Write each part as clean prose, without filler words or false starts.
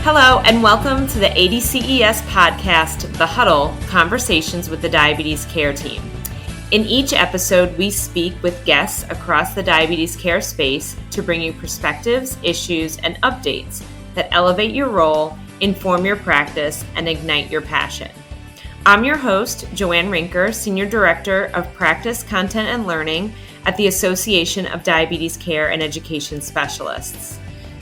Hello, and welcome to the CDCES podcast, The Huddle, Conversations with the Diabetes Care Team. In each episode, we speak with guests across the diabetes care space to bring you perspectives, issues, and updates that elevate your role, inform your practice, and ignite your passion. I'm your host, Joanne Rinker, Senior Director of Practice, Content, and Learning at the Association of Diabetes Care and Education Specialists.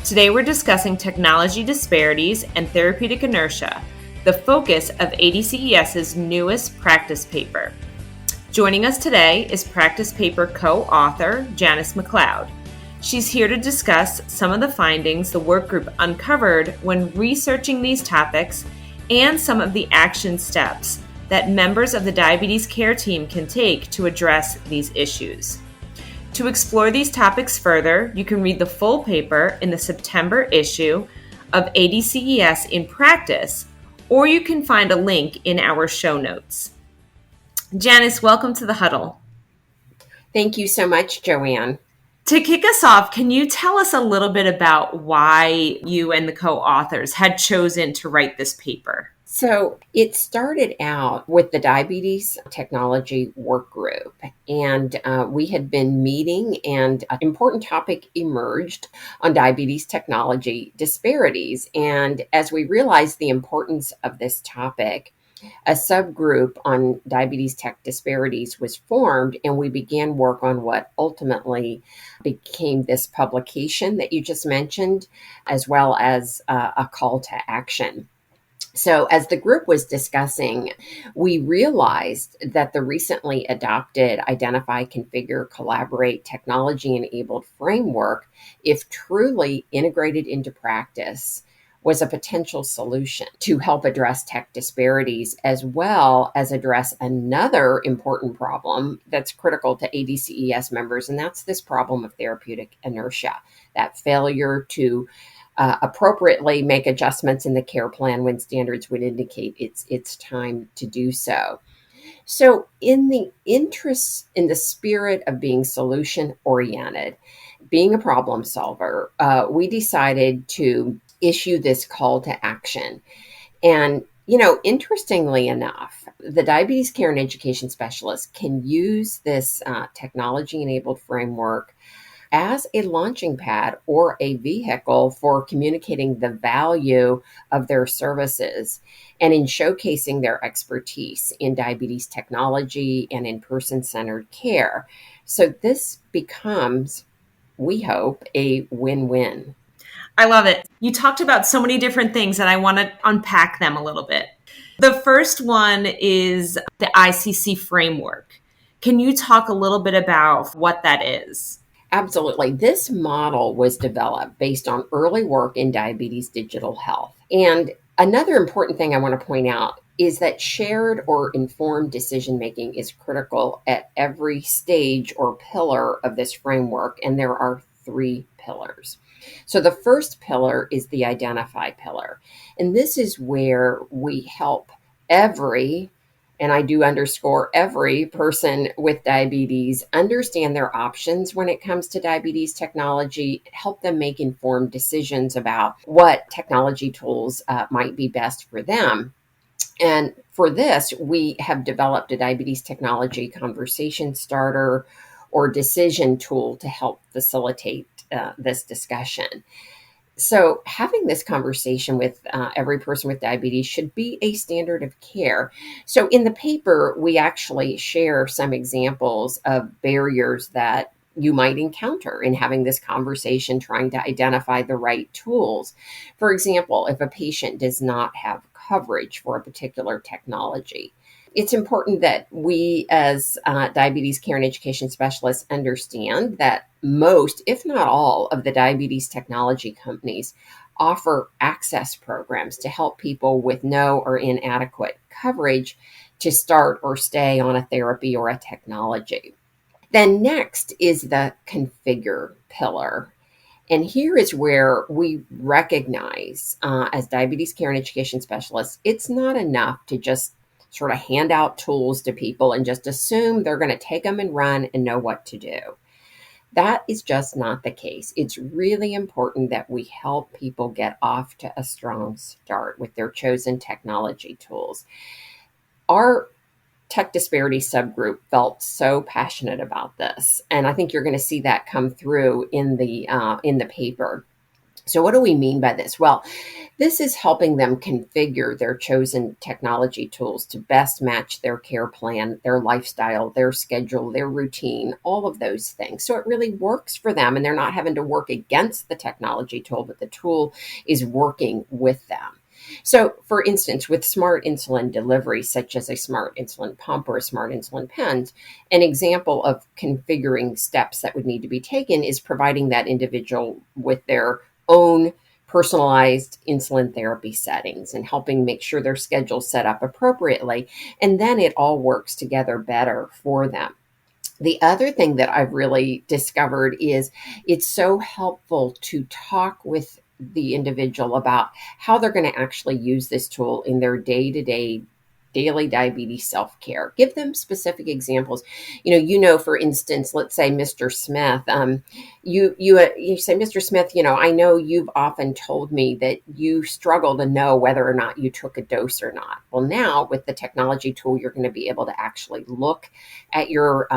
Today we're discussing technology disparities and therapeutic inertia, the focus of ADCES's newest practice paper. Joining us today is practice paper co-author Janice MacLeod. She's here to discuss some of the findings the work group uncovered when researching these topics and some of the action steps that members of the diabetes care team can take to address these issues. To explore these topics further, you can read the full paper in the September issue of ADCES in Practice, or you can find a link in our show notes. Janice, welcome to the Huddle. Thank you so much, Joanne. To kick us off, can you tell us a little bit about why you and the co-authors had chosen to write this paper? So it started out with the Diabetes Technology Work Group, and we had been meeting, and an important topic emerged on diabetes technology disparities. And as we realized the importance of this topic, a subgroup on diabetes tech disparities was formed, and we began work on what ultimately became this publication that you just mentioned, as well as a call to action. So as the group was discussing, we realized that the recently adopted Identify, Configure, Collaborate technology-enabled framework, if truly integrated into practice, was a potential solution to help address tech disparities, as well as address another important problem that's critical to ADCES members, and that's this problem of therapeutic inertia, that failure to appropriately make adjustments in the care plan when standards would indicate it's time to do so. So in the spirit of being solution oriented, being a problem solver, we decided to issue this call to action. And, interestingly enough, the diabetes care and education specialists can use this technology-enabled framework as a launching pad or a vehicle for communicating the value of their services and in showcasing their expertise in diabetes technology and in person-centered care. So this becomes, we hope, a win-win. I love it. You talked about so many different things, and I want to unpack them a little bit. The first one is the ICC framework. Can you talk a little bit about what that is? Absolutely. This model was developed based on early work in diabetes digital health. And another important thing I want to point out is that shared or informed decision-making is critical at every stage or pillar of this framework. And there are 3 pillars. So the first pillar is the identify pillar. And this is where we help every, and I do underscore every person with diabetes, understand their options when it comes to diabetes technology, help them make informed decisions about what technology tools might be best for them. And for this, we have developed a diabetes technology conversation starter or decision tool to help facilitate this discussion. So having this conversation with every person with diabetes should be a standard of care. So in the paper, we actually share some examples of barriers that you might encounter in having this conversation, trying to identify the right tools. For example, if a patient does not have coverage for a particular technology, it's important that we as diabetes care and education specialists understand that most, if not all, of the diabetes technology companies offer access programs to help people with no or inadequate coverage to start or stay on a therapy or a technology. Then next is the configure pillar. And here is where we recognize as diabetes care and education specialists, it's not enough to just sort of hand out tools to people and just assume they're going to take them and run and know what to do. That is just not the case. It's really important that we help people get off to a strong start with their chosen technology tools. Our tech disparity subgroup felt so passionate about this, and I think you're going to see that come through in the paper. So what do we mean by this? Well, this is helping them configure their chosen technology tools to best match their care plan, their lifestyle, their schedule, their routine, all of those things. So it really works for them, and they're not having to work against the technology tool, but the tool is working with them. So, for instance, with smart insulin delivery, such as a smart insulin pump or a smart insulin pen, an example of configuring steps that would need to be taken is providing that individual with their own personalized insulin therapy settings and helping make sure their schedule's set up appropriately. And then it all works together better for them. The other thing that I've really discovered is it's so helpful to talk with the individual about how they're going to actually use this tool in their day-to-day daily diabetes self-care. Give them specific examples. For instance, let's say Mr. Smith, you say, Mr. Smith, I know you've often told me that you struggle to know whether or not you took a dose or not. Well, now with the technology tool, you're going to be able to actually look at your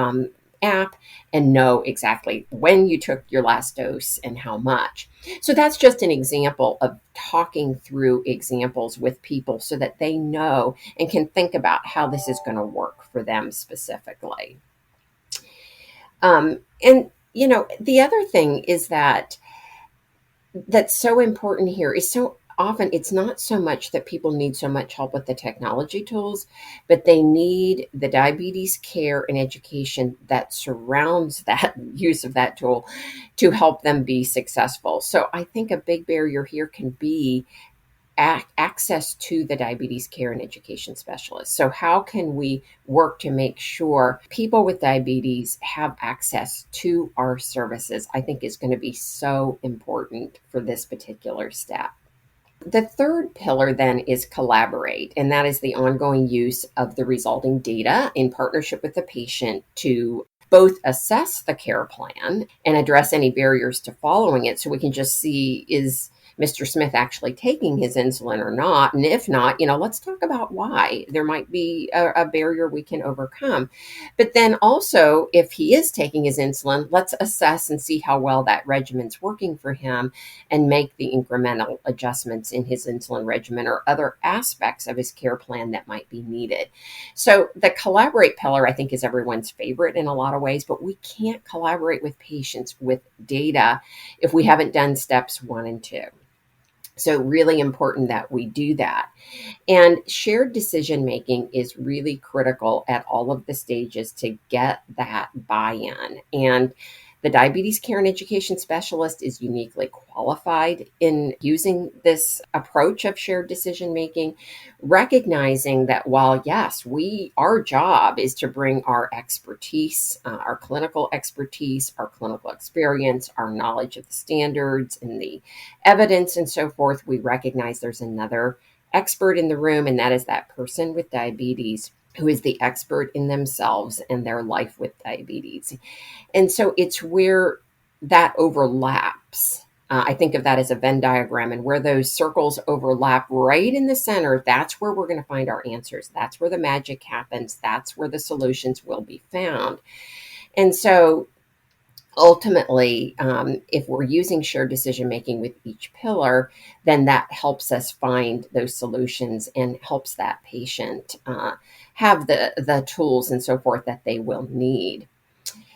app and know exactly when you took your last dose and how much. So that's just an example of talking through examples with people so that they know and can think about how this is going to work for them specifically. The other thing is that's so important here is so often it's not so much that people need so much help with the technology tools, but they need the diabetes care and education that surrounds that use of that tool to help them be successful. So I think a big barrier here can be access to the diabetes care and education specialists. So how can we work to make sure people with diabetes have access to our services? I think is going to be so important for this particular step. The third pillar then is collaborate, and that is the ongoing use of the resulting data in partnership with the patient to both assess the care plan and address any barriers to following it so we can just see, is Mr. Smith actually taking his insulin or not? And if not, let's talk about why. There might be a barrier we can overcome. But then also, if he is taking his insulin, let's assess and see how well that regimen's working for him and make the incremental adjustments in his insulin regimen or other aspects of his care plan that might be needed. So the collaborate pillar, I think, is everyone's favorite in a lot of ways, but we can't collaborate with patients with data if we haven't done steps 1 and 2. So really important that we do that. And shared decision-making is really critical at all of the stages to get that buy-in. And the diabetes care and education specialist is uniquely qualified in using this approach of shared decision-making, recognizing that while, yes, our job is to bring our expertise, our clinical expertise, our clinical experience, our knowledge of the standards and the evidence and so forth, we recognize there's another expert in the room, and that is that person with diabetes who is the expert in themselves and their life with diabetes. And so it's where that overlaps. I think of that as a Venn diagram, and where those circles overlap right in the center, that's where we're going to find our answers. That's where the magic happens. That's where the solutions will be found. And so ultimately, if we're using shared decision-making with each pillar, then that helps us find those solutions and helps that patient have the tools and so forth that they will need.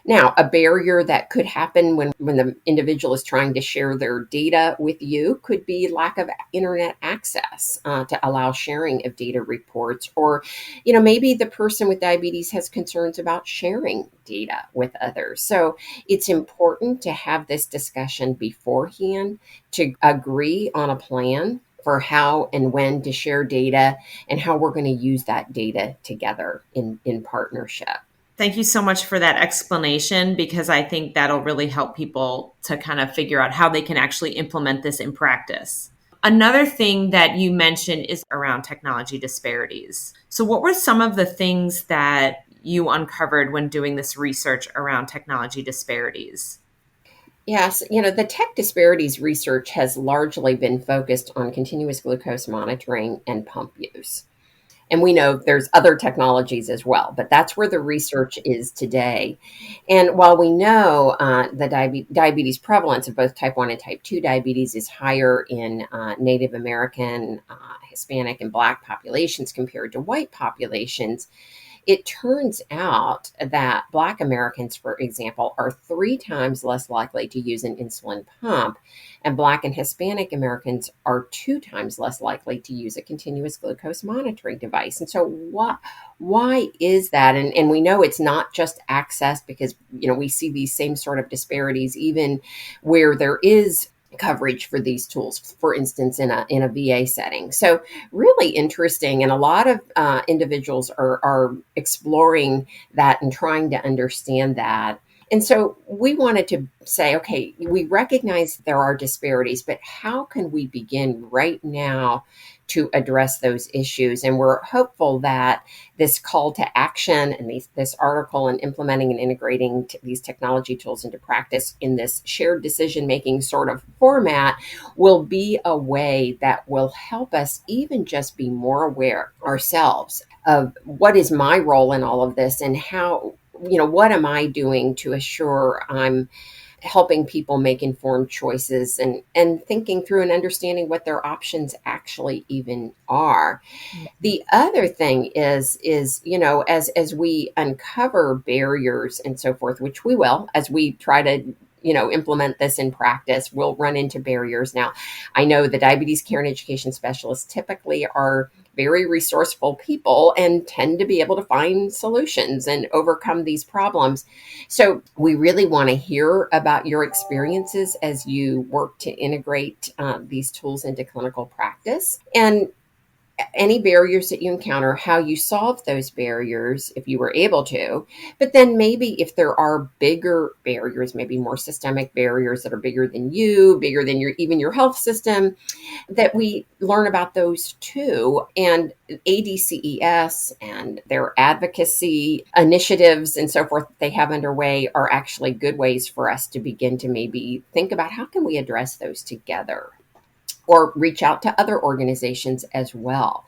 Now, a barrier that could happen when the individual is trying to share their data with you could be lack of internet access to allow sharing of data reports, or, maybe the person with diabetes has concerns about sharing data with others. So it's important to have this discussion beforehand to agree on a plan for how and when to share data and how we're going to use that data together in partnership. Thank you so much for that explanation, because I think that'll really help people to kind of figure out how they can actually implement this in practice. Another thing that you mentioned is around technology disparities. So what were some of the things that you uncovered when doing this research around technology disparities? Yes, the tech disparities research has largely been focused on continuous glucose monitoring and pump use. And we know there's other technologies as well, but that's where the research is today. And while we know the diabetes prevalence of both type 1 and type 2 diabetes is higher in Native American, Hispanic, and Black populations compared to white populations, it turns out that Black Americans, for example, are 3 times less likely to use an insulin pump, and Black and Hispanic Americans are 2 times less likely to use a continuous glucose monitoring device. And so, why is that? And we know it's not just access, because we see these same sort of disparities even where there is coverage for these tools, for instance, in a VA setting. So really interesting. And a lot of individuals are exploring that and trying to understand that. And so we wanted to say, okay, we recognize there are disparities, but how can we begin right now to address those issues? And we're hopeful that this call to action and this article and implementing and integrating these technology tools into practice in this shared decision-making sort of format will be a way that will help us even just be more aware ourselves of what is my role in all of this, and how, what am I doing to assure I'm helping people make informed choices, and thinking through and understanding what their options actually even are. The other thing is as we uncover barriers and so forth, which we will, as we try to implement this in practice, we'll run into barriers. Now, I know the diabetes care and education specialists typically are very resourceful people and tend to be able to find solutions and overcome these problems. So we really want to hear about your experiences as you work to integrate these tools into clinical practice, and any barriers that you encounter, how you solve those barriers if you were able to. But then maybe if there are bigger barriers, maybe more systemic barriers that are bigger than even your health system, that we learn about those too. And ADCES and their advocacy initiatives and so forth they have underway are actually good ways for us to begin to maybe think about how can we address those together, or reach out to other organizations as well.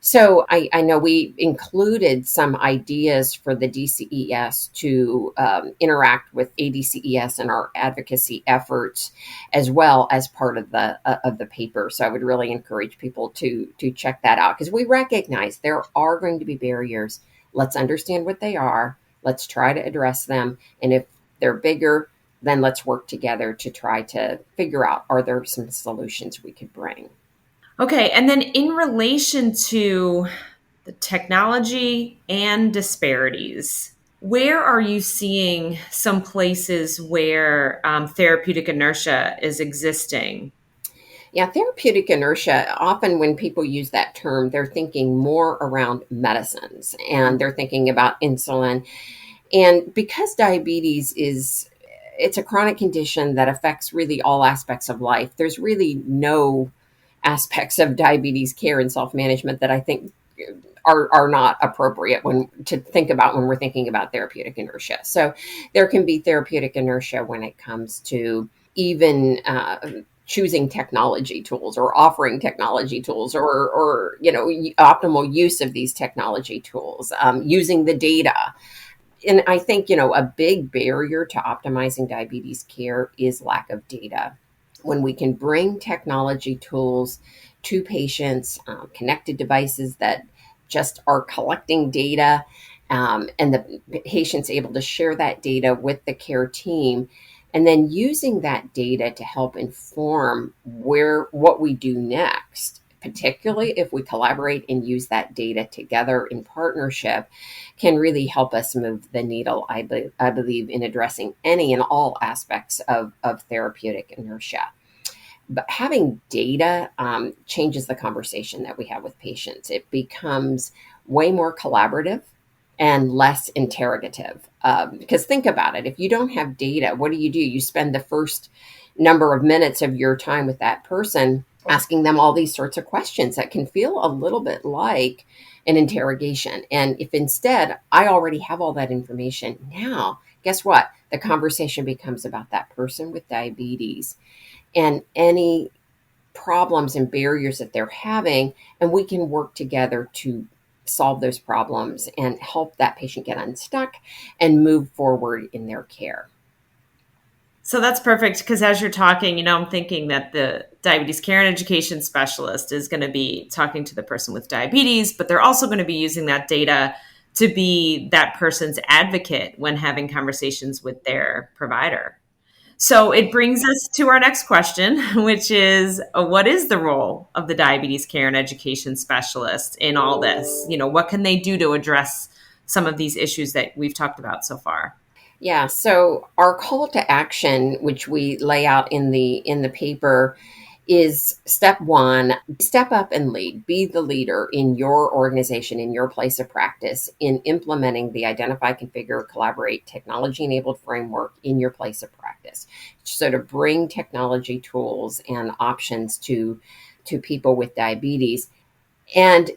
So I know we included some ideas for the DCES to interact with ADCES and our advocacy efforts, as well as part of the paper. So I would really encourage people to check that out, because we recognize there are going to be barriers. Let's understand what they are. Let's try to address them. And if they're bigger, then let's work together to try to figure out, are there some solutions we could bring? Okay. And then in relation to the technology and disparities, where are you seeing some places where therapeutic inertia is existing? Yeah, therapeutic inertia, often when people use that term, they're thinking more around medicines and they're thinking about insulin. And because diabetes it's a chronic condition that affects really all aspects of life, there's really no aspects of diabetes care and self-management that I think are not appropriate to think about when we're thinking about therapeutic inertia. So there can be therapeutic inertia when it comes to even choosing technology tools or offering technology tools, or optimal use of these technology tools, using the data. And I think, a big barrier to optimizing diabetes care is lack of data. When we can bring technology tools to patients, connected devices that just are collecting data, and the patient's able to share that data with the care team, and then using that data to help inform what we do next, particularly if we collaborate and use that data together in partnership, can really help us move the needle, I believe, in addressing any and all aspects of therapeutic inertia. But having data changes the conversation that we have with patients. It becomes way more collaborative and less interrogative. Because think about it, if you don't have data, what do? You spend the first number of minutes of your time with that person asking them all these sorts of questions that can feel a little bit like an interrogation. And if instead I already have all that information, now, guess what? The conversation becomes about that person with diabetes and any problems and barriers that they're having, and we can work together to solve those problems and help that patient get unstuck and move forward in their care. So that's perfect, because as you're talking, I'm thinking that the diabetes care and education specialist is going to be talking to the person with diabetes, but they're also going to be using that data to be that person's advocate when having conversations with their provider. So it brings us to our next question, which is, what is the role of the diabetes care and education specialist in all this? What can they do to address some of these issues that we've talked about so far? Yeah, so our call to action, which we lay out in the paper, is step one: step up and lead. Be the leader in your organization, in your place of practice, in implementing the Identify, Configure, Collaborate technology-enabled framework in your place of practice. So to bring technology tools and options to people with diabetes. And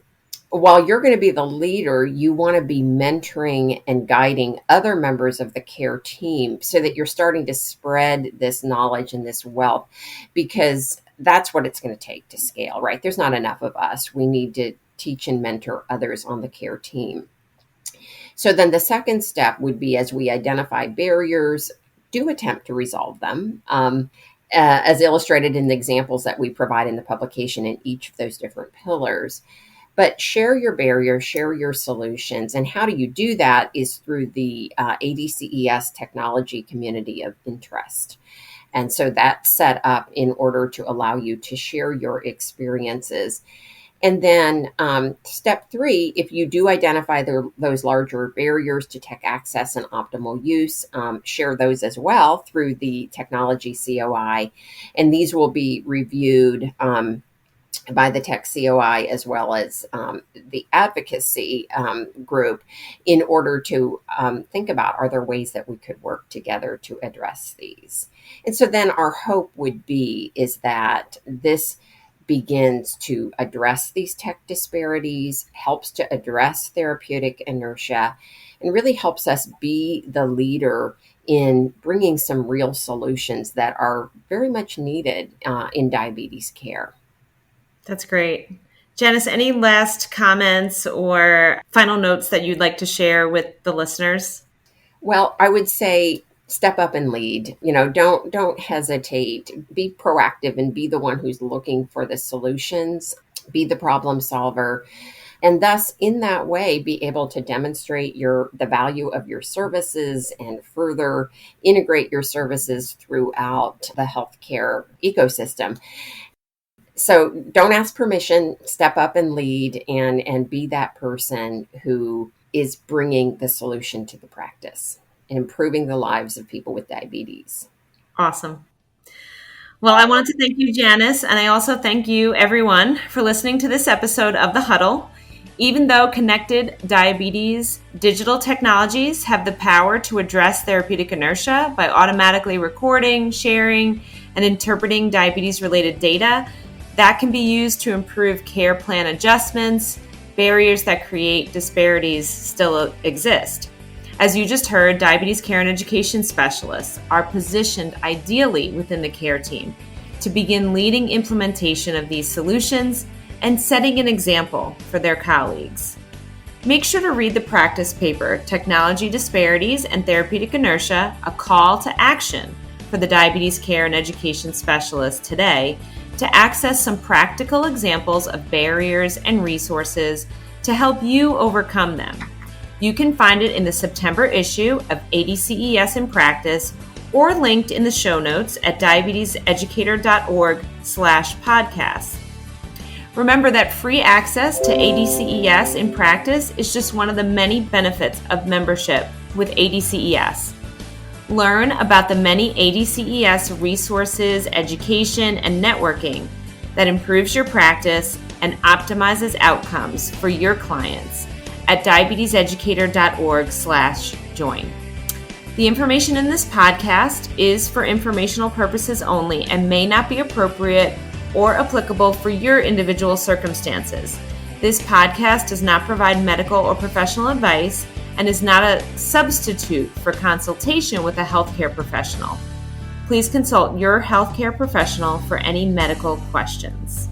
while you're going to be the leader, you want to be mentoring and guiding other members of the care team so that you're starting to spread this knowledge and this wealth, because that's what it's going to take to scale, right? There's not enough of us. We need to teach and mentor others on the care team. So then the second step would be, as we identify barriers, do attempt to resolve them, as illustrated in the examples that we provide in the publication in each of those different pillars. But share your barriers, share your solutions. And how do you do that is through the ADCES technology community of interest. And so that's set up in order to allow you to share your experiences. And then step three, if you do identify those larger barriers to tech access and optimal use, share those as well through the technology COI. And these will be reviewed by the tech COI as well as the advocacy group in order to think about, are there ways that we could work together to address these? And so then our hope would be is that this begins to address these tech disparities, helps to address therapeutic inertia, and really helps us be the leader in bringing some real solutions that are very much needed in diabetes care. That's great. Janice, any last comments or final notes that you'd like to share with the listeners? Well, I would say step up and lead. Don't hesitate. Be proactive and be the one who's looking for the solutions. Be the problem solver. And thus, in that way, be able to demonstrate the value of your services and further integrate your services throughout the healthcare ecosystem. So don't ask permission, step up and lead and be that person who is bringing the solution to the practice and improving the lives of people with diabetes. Awesome. Well, I want to thank you, Janice, and I also thank you, everyone, for listening to this episode of The Huddle. Even though connected diabetes digital technologies have the power to address therapeutic inertia by automatically recording, sharing, and interpreting diabetes-related data, that can be used to improve care plan adjustments. Barriers that create disparities still exist. As you just heard, diabetes care and education specialists are positioned ideally within the care team to begin leading implementation of these solutions and setting an example for their colleagues. Make sure to read the practice paper, Technology Disparities and Therapeutic Inertia, a call to action for the diabetes care and education specialist today, to access some practical examples of barriers and resources to help you overcome them. You can find it in the September issue of ADCES in Practice or linked in the show notes at diabeteseducator.org/podcast. Remember that free access to ADCES in Practice is just one of the many benefits of membership with ADCES. Learn about the many ADCES resources, education, and networking that improves your practice and optimizes outcomes for your clients at diabeteseducator.org/join. The information in this podcast is for informational purposes only and may not be appropriate or applicable for your individual circumstances. This podcast does not provide medical or professional advice and is not a substitute for consultation with a healthcare professional. Please consult your healthcare professional for any medical questions.